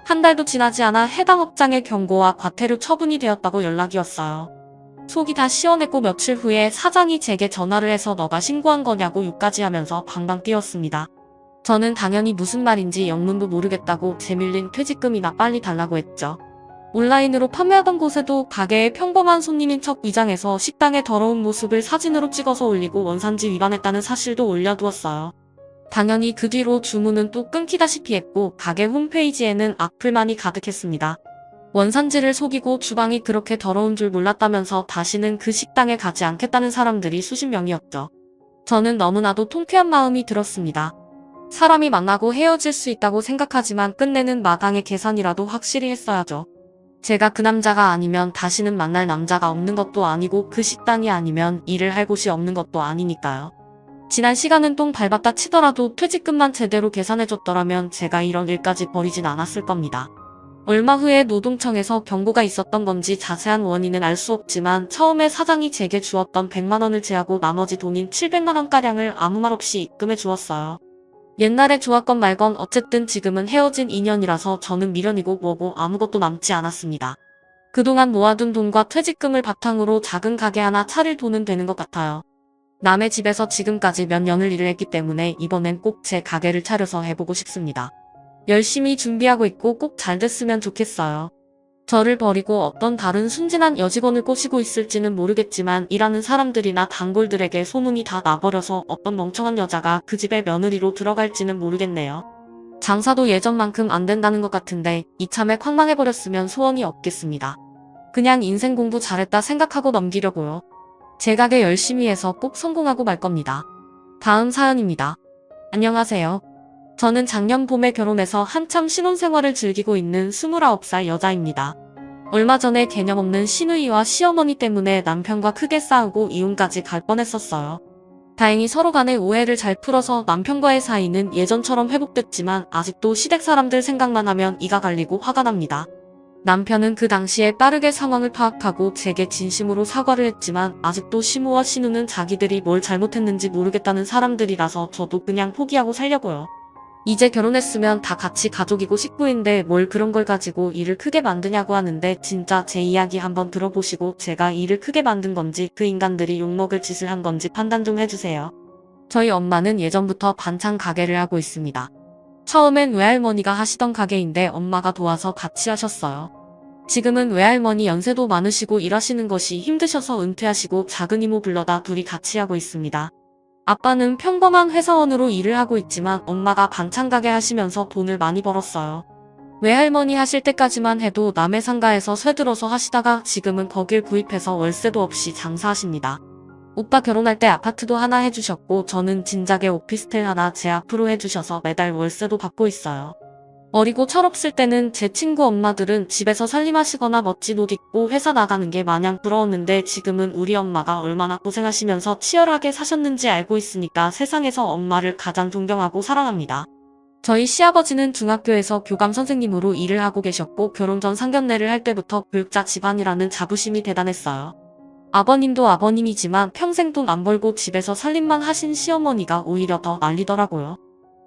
한 달도 지나지 않아 해당 업장의 경고와 과태료 처분이 되었다고 연락이 왔어요. 속이 다 시원했고 며칠 후에 사장이 제게 전화를 해서 너가 신고한 거냐고 욕까지 하면서 방방 뛰었습니다. 저는 당연히 무슨 말인지 영문도 모르겠다고 제 밀린 퇴직금이나 빨리 달라고 했죠. 온라인으로 판매하던 곳에도 가게에 평범한 손님인 척 위장해서 식당의 더러운 모습을 사진으로 찍어서 올리고 원산지 위반했다는 사실도 올려두었어요. 당연히 그 뒤로 주문은 또 끊기다시피 했고 가게 홈페이지에는 악플만이 가득했습니다. 원산지를 속이고 주방이 그렇게 더러운 줄 몰랐다면서 다시는 그 식당에 가지 않겠다는 사람들이 수십 명이었죠. 저는 너무나도 통쾌한 마음이 들었습니다. 사람이 만나고 헤어질 수 있다고 생각하지만 끝내는 마당의 계산이라도 확실히 했어야죠. 제가 그 남자가 아니면 다시는 만날 남자가 없는 것도 아니고 그 식당이 아니면 일을 할 곳이 없는 것도 아니니까요. 지난 시간은 똥 밟았다 치더라도 퇴직금만 제대로 계산해줬더라면 제가 이런 일까지 벌이진 않았을 겁니다. 얼마 후에 노동청에서 경고가 있었던 건지 자세한 원인은 알 수 없지만 처음에 사장이 제게 주었던 100만 원을 제하고 나머지 돈인 700만 원가량을 아무 말 없이 입금해 주었어요. 옛날에 좋았건 말건 어쨌든 지금은 헤어진 인연이라서 저는 미련이고 뭐고 아무것도 남지 않았습니다. 그동안 모아둔 돈과 퇴직금을 바탕으로 작은 가게 하나 차릴 돈은 되는 것 같아요. 남의 집에서 지금까지 몇 년을 일을 했기 때문에 이번엔 꼭 제 가게를 차려서 해보고 싶습니다. 열심히 준비하고 있고 꼭 잘 됐으면 좋겠어요. 저를 버리고 어떤 다른 순진한 여직원을 꼬시고 있을지는 모르겠지만 일하는 사람들이나 단골들에게 소문이 다 나버려서 어떤 멍청한 여자가 그 집에 며느리로 들어갈지는 모르겠네요. 장사도 예전만큼 안 된다는 것 같은데 이참에 콱 망해버렸으면 소원이 없겠습니다. 그냥 인생 공부 잘했다 생각하고 넘기려고요. 제 가게 열심히 해서 꼭 성공하고 말 겁니다. 다음 사연입니다. 안녕하세요. 저는 작년 봄에 결혼해서 한참 신혼생활을 즐기고 있는 29살 여자입니다. 얼마 전에 개념 없는 시누이와 시어머니 때문에 남편과 크게 싸우고 이혼까지 갈 뻔했었어요. 다행히 서로 간의 오해를 잘 풀어서 남편과의 사이는 예전처럼 회복됐지만 아직도 시댁 사람들 생각만 하면 이가 갈리고 화가 납니다. 남편은 그 당시에 빠르게 상황을 파악하고 제게 진심으로 사과를 했지만 아직도 시모와 시누는 자기들이 뭘 잘못했는지 모르겠다는 사람들이라서 저도 그냥 포기하고 살려고요. 이제 결혼했으면 다 같이 가족이고 식구인데 뭘 그런 걸 가지고 일을 크게 만드냐고 하는데 진짜 제 이야기 한번 들어보시고 제가 일을 크게 만든 건지 그 인간들이 욕먹을 짓을 한 건지 판단 좀 해주세요. 저희 엄마는 예전부터 반찬 가게를 하고 있습니다. 처음엔 외할머니가 하시던 가게인데 엄마가 도와서 같이 하셨어요. 지금은 외할머니 연세도 많으시고 일하시는 것이 힘드셔서 은퇴하시고 작은 이모 불러다 둘이 같이 하고 있습니다. 아빠는 평범한 회사원으로 일을 하고 있지만 엄마가 반찬 가게 하시면서 돈을 많이 벌었어요. 외할머니 하실 때까지만 해도 남의 상가에서 쇠들어서 하시다가 지금은 거길 구입해서 월세도 없이 장사하십니다. 오빠 결혼할 때 아파트도 하나 해주셨고 저는 진작에 오피스텔 하나 제 앞으로 해주셔서 매달 월세도 받고 있어요. 어리고 철없을 때는 제 친구 엄마들은 집에서 살림하시거나 멋진 옷 입고 회사 나가는 게 마냥 부러웠는데 지금은 우리 엄마가 얼마나 고생하시면서 치열하게 사셨는지 알고 있으니까 세상에서 엄마를 가장 존경하고 사랑합니다. 저희 시아버지는 중학교에서 교감 선생님으로 일을 하고 계셨고 결혼 전 상견례를 할 때부터 교육자 집안이라는 자부심이 대단했어요. 아버님도 아버님이지만 평생 돈 안 벌고 집에서 살림만 하신 시어머니가 오히려 더 난리더라고요.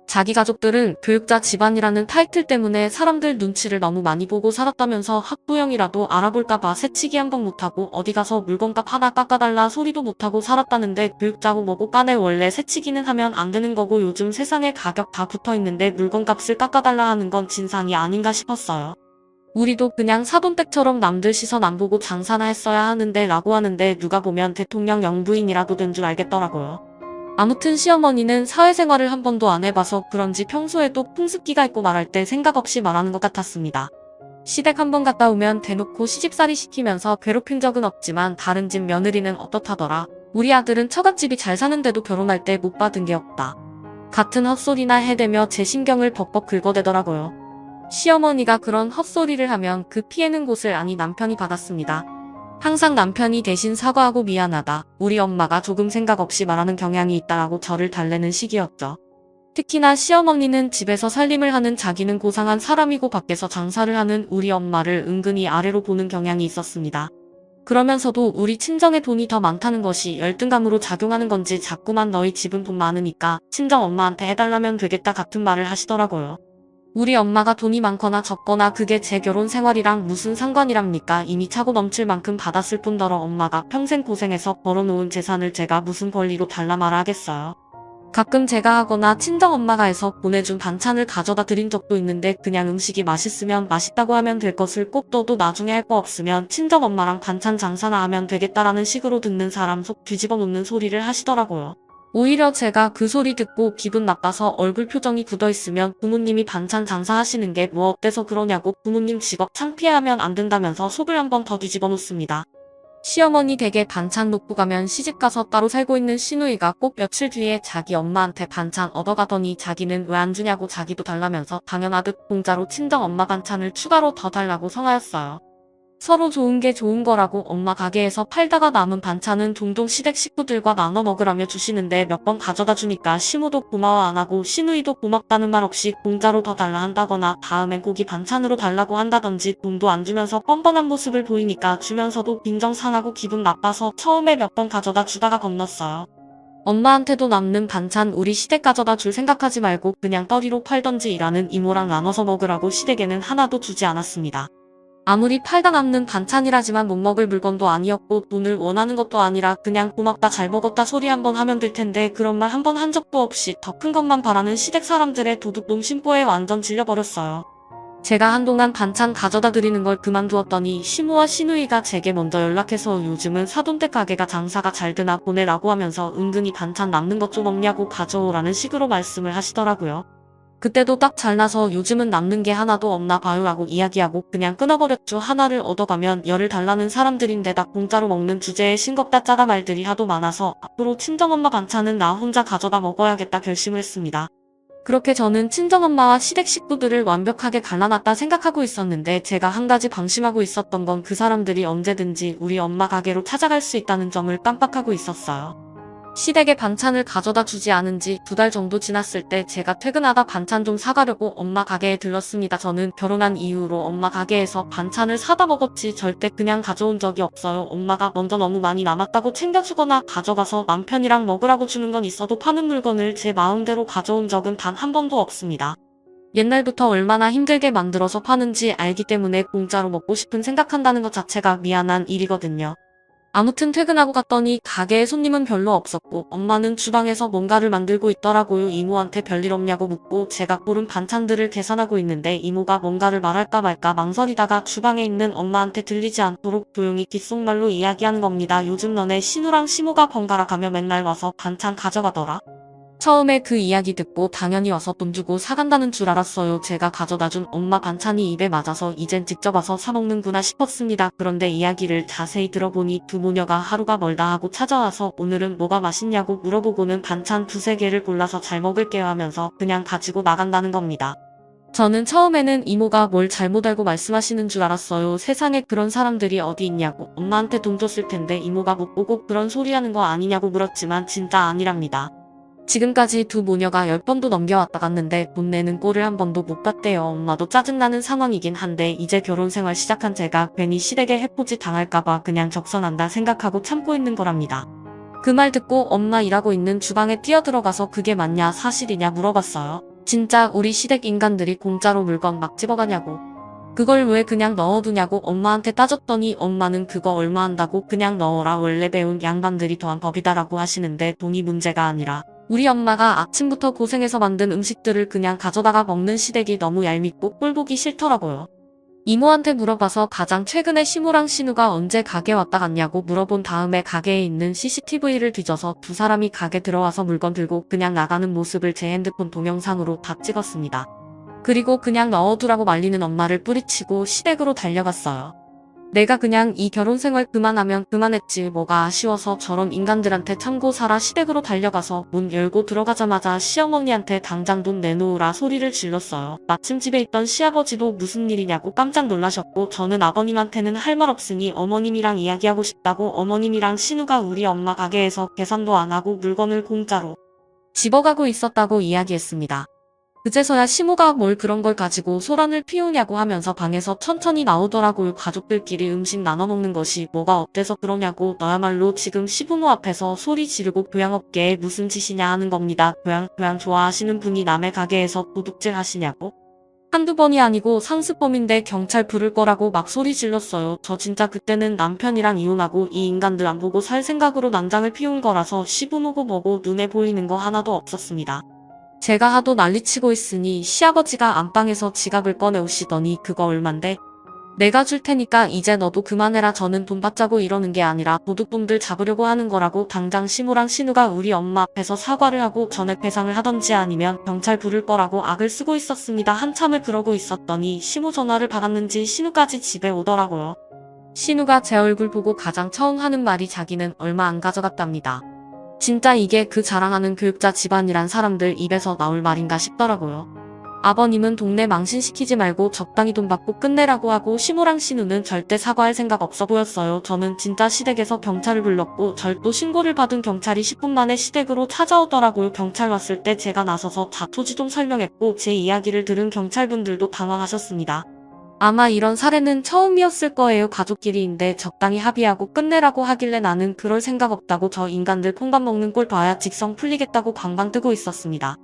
자기 가족들은 교육자 집안이라는 타이틀 때문에 사람들 눈치를 너무 많이 보고 살았다면서 학부형이라도 알아볼까봐 새치기 한 번 못하고 어디 가서 물건값 하나 깎아달라 소리도 못하고 살았다는데 교육자고 뭐고 간에 원래 새치기는 하면 안 되는 거고 요즘 세상에 가격 다 붙어있는데 물건값을 깎아달라 하는 건 진상이 아닌가 싶었어요. 우리도 그냥 사돈댁처럼 남들 시선 안 보고 장사나 했어야 하는데 라고 하는데 누가 보면 대통령 영부인이라도 된 줄 알겠더라고요. 아무튼 시어머니는 사회생활을 한 번도 안 해봐서 그런지 평소에도 풍습기가 있고 말할 때 생각 없이 말하는 것 같았습니다. 시댁 한 번 갔다 오면 대놓고 시집살이 시키면서 괴롭힌 적은 없지만 다른 집 며느리는 어떻다더라. 우리 아들은 처갓집이 잘 사는데도 결혼할 때 못 받은 게 없다. 같은 헛소리나 해대며 제 신경을 벅벅 긁어대더라고요. 시어머니가 그런 헛소리를 하면 그 피해는 곳을 아니 남편이 받았습니다. 항상 남편이 대신 사과하고 미안하다. 우리 엄마가 조금 생각 없이 말하는 경향이 있다라고 저를 달래는 시기였죠. 특히나 시어머니는 집에서 살림을 하는 자기는 고상한 사람이고 밖에서 장사를 하는 우리 엄마를 은근히 아래로 보는 경향이 있었습니다. 그러면서도 우리 친정에 돈이 더 많다는 것이 열등감으로 작용하는 건지 자꾸만 너희 집은 돈 많으니까 친정 엄마한테 해달라면 되겠다 같은 말을 하시더라고요. 우리 엄마가 돈이 많거나 적거나 그게 제 결혼 생활이랑 무슨 상관이랍니까? 이미 차고 넘칠 만큼 받았을 뿐더러 엄마가 평생 고생해서 벌어놓은 재산을 제가 무슨 권리로 달라 말아 하겠어요. 가끔 제가 하거나 친정엄마가 해서 보내준 반찬을 가져다 드린 적도 있는데 그냥 음식이 맛있으면 맛있다고 하면 될 것을 꼭 떠도 나중에 할 거 없으면 친정엄마랑 반찬 장사나 하면 되겠다라는 식으로 듣는 사람 속 뒤집어 놓는 소리를 하시더라고요. 오히려 제가 그 소리 듣고 기분 나빠서 얼굴 표정이 굳어있으면 부모님이 반찬 장사하시는 게 뭐 어때서 그러냐고 부모님 직업 창피해하면 안 된다면서 속을 한 번 더 뒤집어 놓습니다. 시어머니 댁에 반찬 놓고 가면 시집가서 따로 살고 있는 시누이가 꼭 며칠 뒤에 자기 엄마한테 반찬 얻어가더니 자기는 왜 안 주냐고 자기도 달라면서 당연하듯 공짜로 친정엄마 반찬을 추가로 더 달라고 성하였어요. 서로 좋은 게 좋은 거라고 엄마 가게에서 팔다가 남은 반찬은 종종 시댁 식구들과 나눠 먹으라며 주시는데 몇 번 가져다 주니까 시모도 고마워 안 하고 시누이도 고맙다는 말 없이 공짜로 더 달라 한다거나 다음엔 고기 반찬으로 달라고 한다든지 돈도 안 주면서 뻔뻔한 모습을 보이니까 주면서도 빈정 상하고 기분 나빠서 처음에 몇 번 가져다 주다가 건넜어요. 엄마한테도 남는 반찬 우리 시댁 가져다 줄 생각하지 말고 그냥 떠리로 팔던지 이라는 이모랑 나눠서 먹으라고 시댁에는 하나도 주지 않았습니다. 아무리 팔다 남는 반찬이라지만 못 먹을 물건도 아니었고 돈을 원하는 것도 아니라 그냥 고맙다 잘 먹었다 소리 한번 하면 될 텐데 그런 말 한 번 한 적도 없이 더 큰 것만 바라는 시댁 사람들의 도둑놈 심보에 완전 질려버렸어요. 제가 한동안 반찬 가져다 드리는 걸 그만두었더니 시모와 시누이가 제게 먼저 연락해서 요즘은 사돈댁 가게가 장사가 잘 되나 보내라고 하면서 은근히 반찬 남는 것 좀 없냐고 가져오라는 식으로 말씀을 하시더라고요. 그때도 딱 잘나서 요즘은 남는 게 하나도 없나 봐요라고 이야기하고 그냥 끊어버렸죠. 하나를 얻어가면 열을 달라는 사람들인데다 공짜로 먹는 주제에 싱겁다 짜다 말들이 하도 많아서 앞으로 친정엄마 반찬은 나 혼자 가져다 먹어야겠다 결심을 했습니다. 그렇게 저는 친정엄마와 시댁 식구들을 완벽하게 갈라놨다 생각하고 있었는데 제가 한 가지 방심하고 있었던 건 그 사람들이 언제든지 우리 엄마 가게로 찾아갈 수 있다는 점을 깜빡하고 있었어요. 시댁에 반찬을 가져다 주지 않은 지 2달 정도 지났을 때 제가 퇴근하다 반찬 좀 사가려고 엄마 가게에 들렀습니다. 저는 결혼한 이후로 엄마 가게에서 반찬을 사다 먹었지 절대 그냥 가져온 적이 없어요. 엄마가 먼저 너무 많이 남았다고 챙겨주거나 가져가서 남편이랑 먹으라고 주는 건 있어도 파는 물건을 제 마음대로 가져온 적은 단 한 번도 없습니다. 옛날부터 얼마나 힘들게 만들어서 파는지 알기 때문에 공짜로 먹고 싶은 생각한다는 것 자체가 미안한 일이거든요. 아무튼 퇴근하고 갔더니 가게에 손님은 별로 없었고 엄마는 주방에서 뭔가를 만들고 있더라고요. 이모한테 별일 없냐고 묻고 제가 고른 반찬들을 계산하고 있는데 이모가 뭔가를 말할까 말까 망설이다가 주방에 있는 엄마한테 들리지 않도록 조용히 귓속말로 이야기하는 겁니다. 요즘 너네 신우랑 시모가 번갈아 가며 맨날 와서 반찬 가져가더라. 처음에 그 이야기 듣고 당연히 와서 돈 주고 사간다는 줄 알았어요. 제가 가져다준 엄마 반찬이 입에 맞아서 이젠 직접 와서 사먹는구나 싶었습니다. 그런데 이야기를 자세히 들어보니 두 모녀가 하루가 멀다 하고 찾아와서 오늘은 뭐가 맛있냐고 물어보고는 반찬 2~3개를 골라서 잘 먹을게요 하면서 그냥 가지고 나간다는 겁니다. 저는 처음에는 이모가 뭘 잘못 알고 말씀하시는 줄 알았어요. 세상에 그런 사람들이 어디 있냐고 엄마한테 돈 줬을 텐데 이모가 못 보고 그런 소리 하는 거 아니냐고 물었지만 진짜 아니랍니다. 지금까지 두 모녀가 10번도 넘겨왔다 갔는데 돈 내는 꼴을 한 번도 못 봤대요. 엄마도 짜증나는 상황이긴 한데 이제 결혼 생활 시작한 제가 괜히 시댁에 해코지 당할까봐 그냥 적선한다 생각하고 참고 있는 거랍니다. 그 말 듣고 엄마 일하고 있는 주방에 뛰어들어가서 그게 맞냐 사실이냐 물어봤어요. 진짜 우리 시댁 인간들이 공짜로 물건 막 집어가냐고. 그걸 왜 그냥 넣어두냐고 엄마한테 따졌더니 엄마는 그거 얼마 한다고 그냥 넣어라 원래 배운 양반들이 더한 법이다라고 하시는데 돈이 문제가 아니라 우리 엄마가 아침부터 고생해서 만든 음식들을 그냥 가져다가 먹는 시댁이 너무 얄밉고 꼴보기 싫더라고요. 이모한테 물어봐서 가장 최근에 시모랑 신우가 언제 가게 왔다 갔냐고 물어본 다음에 가게에 있는 CCTV를 뒤져서 두 사람이 가게 들어와서 물건 들고 그냥 나가는 모습을 제 핸드폰 동영상으로 다 찍었습니다. 그리고 그냥 넣어두라고 말리는 엄마를 뿌리치고 시댁으로 달려갔어요. 내가 그냥 이 결혼 생활 그만하면 그만했지 뭐가 아쉬워서 저런 인간들한테 참고 살아 시댁으로 달려가서 문 열고 들어가자마자 시어머니한테 당장 돈 내놓으라 소리를 질렀어요. 마침 집에 있던 시아버지도 무슨 일이냐고 깜짝 놀라셨고 저는 아버님한테는 할 말 없으니 어머님이랑 이야기하고 싶다고 어머님이랑 신우가 우리 엄마 가게에서 계산도 안 하고 물건을 공짜로 집어가고 있었다고 이야기했습니다. 그제서야 시모가 뭘 그런 걸 가지고 소란을 피우냐고 하면서 방에서 천천히 나오더라고요. 가족들끼리 음식 나눠 먹는 것이 뭐가 어때서 그러냐고 너야말로 지금 시부모 앞에서 소리 지르고 교양업계에 무슨 짓이냐 하는 겁니다. 교양 좋아하시는 분이 남의 가게에서 도둑질 하시냐고. 한두 번이 아니고 상습범인데 경찰 부를 거라고 막 소리 질렀어요. 저 진짜 그때는 남편이랑 이혼하고 이 인간들 안 보고 살 생각으로 난장을 피운 거라서 시부모고 뭐고 눈에 보이는 거 하나도 없었습니다. 제가 하도 난리치고 있으니 시아버지가 안방에서 지갑을 꺼내오시더니 그거 얼만데? 내가 줄 테니까 이제 너도 그만해라. 저는 돈 받자고 이러는 게 아니라 도둑놈들 잡으려고 하는 거라고 당장 시모랑 신우가 우리 엄마 앞에서 사과를 하고 전액 배상을 하던지 아니면 경찰 부를 거라고 악을 쓰고 있었습니다. 한참을 그러고 있었더니 시모 전화를 받았는지 신우까지 집에 오더라고요. 신우가 제 얼굴 보고 가장 처음 하는 말이 자기는 얼마 안 가져갔답니다. 진짜 이게 그 자랑하는 교육자 집안이란 사람들 입에서 나올 말인가 싶더라고요. 아버님은 동네 망신시키지 말고 적당히 돈 받고 끝내라고 하고 시무랑 신우는 절대 사과할 생각 없어 보였어요. 저는 진짜 시댁에서 경찰을 불렀고 절도 신고를 받은 경찰이 10분 만에 시댁으로 찾아오더라고요. 경찰 왔을 때 제가 나서서 자초지 좀 설명했고 제 이야기를 들은 경찰분들도 당황하셨습니다. 아마 이런 사례는 처음이었을 거예요. 가족끼리인데 적당히 합의하고 끝내라고 하길래 나는 그럴 생각 없다고 저 인간들 콩밥 먹는 꼴 봐야 직성 풀리겠다고 방방 뜨고 있었습니다.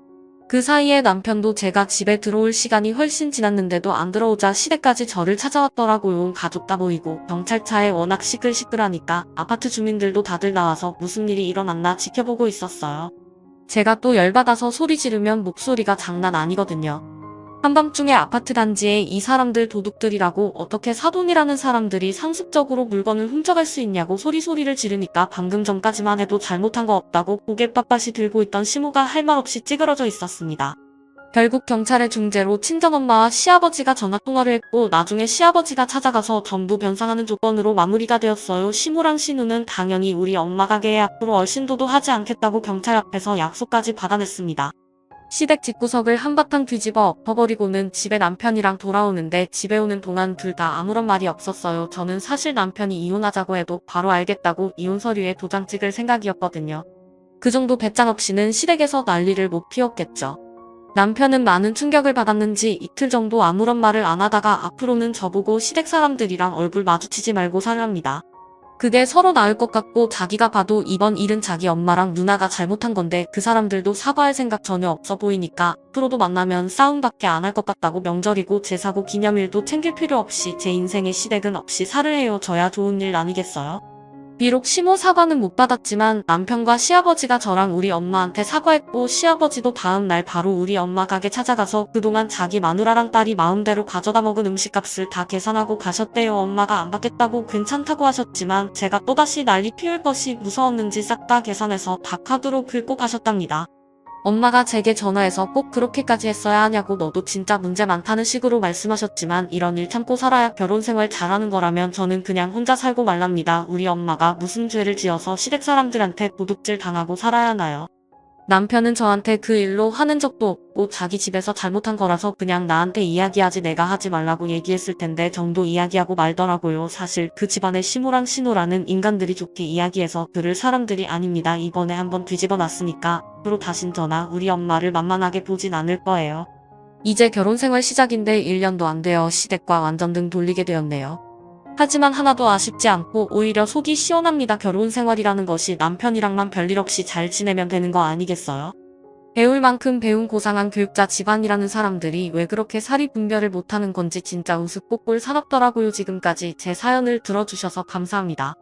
그 사이에 남편도 제가 집에 들어올 시간이 훨씬 지났는데도 안 들어오자 시댁까지 저를 찾아왔더라고요. 가족 다 모이고 경찰차에 워낙 시끌시끌하니까 아파트 주민들도 다들 나와서 무슨 일이 일어났나 지켜보고 있었어요. 제가 또 열받아서 소리 지르면 목소리가 장난 아니거든요. 한밤중에 아파트 단지에 이 사람들 도둑들이라고 어떻게 사돈이라는 사람들이 상습적으로 물건을 훔쳐갈 수 있냐고 소리를 지르니까 방금 전까지만 해도 잘못한 거 없다고 고개 빳빳이 들고 있던 시무가 할 말 없이 찌그러져 있었습니다. 결국 경찰의 중재로 친정엄마와 시아버지가 전화통화를 했고 나중에 시아버지가 찾아가서 전부 변상하는 조건으로 마무리가 되었어요. 시무랑 신우는 당연히 우리 엄마가 걔 앞으로 얼씬도도 하지 않겠다고 경찰 앞에서 약속까지 받아냈습니다. 시댁 집구석을 한바탕 뒤집어 엎어버리고는 집에 남편이랑 돌아오는데 집에 오는 동안 둘 다 아무런 말이 없었어요. 저는 사실 남편이 이혼하자고 해도 바로 알겠다고 이혼 서류에 도장 찍을 생각이었거든요. 그 정도 배짱 없이는 시댁에서 난리를 못 피웠겠죠. 남편은 많은 충격을 받았는지 이틀 정도 아무런 말을 안 하다가 앞으로는 저보고 시댁 사람들이랑 얼굴 마주치지 말고 살랍니다. 그게 서로 나을 것 같고 자기가 봐도 이번 일은 자기 엄마랑 누나가 잘못한 건데 그 사람들도 사과할 생각 전혀 없어 보이니까 앞으로도 만나면 싸움밖에 안 할 것 같다고 명절이고 제사고 기념일도 챙길 필요 없이 제 인생에 시댁은 없이 살을 헤어져야 좋은 일 아니겠어요? 비록 시모 사과는 못 받았지만 남편과 시아버지가 저랑 우리 엄마한테 사과했고 시아버지도 다음 날 바로 우리 엄마 가게 찾아가서 그동안 자기 마누라랑 딸이 마음대로 가져다 먹은 음식값을 다 계산하고 가셨대요. 엄마가 안 받겠다고 괜찮다고 하셨지만 제가 또다시 난리 피울 것이 무서웠는지 싹 다 계산해서 다 카드로 긁고 가셨답니다. 엄마가 제게 전화해서 꼭 그렇게까지 했어야 하냐고 너도 진짜 문제 많다는 식으로 말씀하셨지만 이런 일 참고 살아야 결혼 생활 잘하는 거라면 저는 그냥 혼자 살고 말랍니다. 우리 엄마가 무슨 죄를 지어서 시댁 사람들한테 도둑질 당하고 살아야 하나요? 남편은 저한테 그 일로 화낸 적도 없고 자기 집에서 잘못한 거라서 그냥 나한테 이야기하지 내가 하지 말라고 얘기했을 텐데 정도 이야기하고 말더라고요. 사실 그 집안에 시무랑 신우라는 인간들이 좋게 이야기해서 들을 사람들이 아닙니다. 이번에 한번 뒤집어 놨으니까 앞으로 다신 저나 우리 엄마를 만만하게 보진 않을 거예요. 이제 결혼 생활 시작인데 1년도 안 되어 시댁과 완전 등 돌리게 되었네요. 하지만 하나도 아쉽지 않고 오히려 속이 시원합니다. 결혼 생활이라는 것이 남편이랑만 별일 없이 잘 지내면 되는 거 아니겠어요? 배울 만큼 배운 고상한 교육자 집안이라는 사람들이 왜 그렇게 사리 분별을 못하는 건지 진짜 우스꽝 꼴 사납더라고요. 지금까지 제 사연을 들어주셔서 감사합니다.